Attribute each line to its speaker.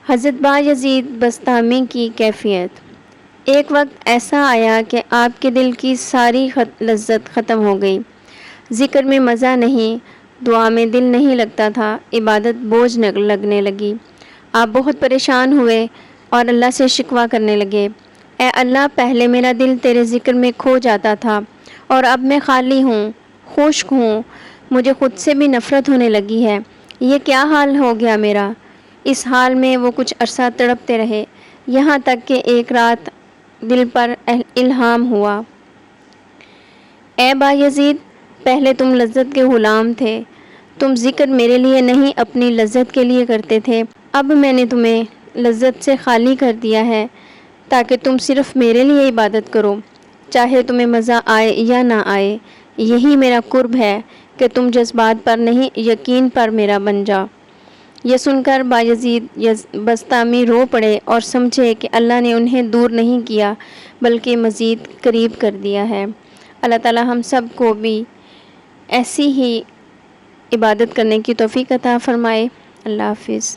Speaker 1: حضرت بایزید بسطامی کی کیفیت۔ ایک وقت ایسا آیا کہ آپ کے دل کی ساری لذت ختم ہو گئی، ذکر میں مزہ نہیں، دعا میں دل نہیں لگتا تھا، عبادت بوجھ لگنے لگی۔ آپ بہت پریشان ہوئے اور اللہ سے شکوہ کرنے لگے، اے اللہ، پہلے میرا دل تیرے ذکر میں کھو جاتا تھا اور اب میں خالی ہوں، خشک ہوں، مجھے خود سے بھی نفرت ہونے لگی ہے، یہ کیا حال ہو گیا میرا؟ اس حال میں وہ کچھ عرصہ تڑپتے رہے، یہاں تک کہ ایک رات دل پر الہام ہوا، اے بایزید، پہلے تم لذت کے غلام تھے، تم ذکر میرے لیے نہیں اپنی لذت کے لیے کرتے تھے، اب میں نے تمہیں لذت سے خالی کر دیا ہے تاکہ تم صرف میرے لیے عبادت کرو، چاہے تمہیں مزہ آئے یا نہ آئے، یہی میرا قرب ہے کہ تم جذبات پر نہیں یقین پر میرا بن جا۔ یہ سن کر بایزید بسطامی رو پڑے اور سمجھے کہ اللہ نے انہیں دور نہیں کیا بلکہ مزید قریب کر دیا ہے۔ اللہ تعالی ہم سب کو بھی ایسی ہی عبادت کرنے کی توفیق عطا فرمائے۔ اللہ حافظ۔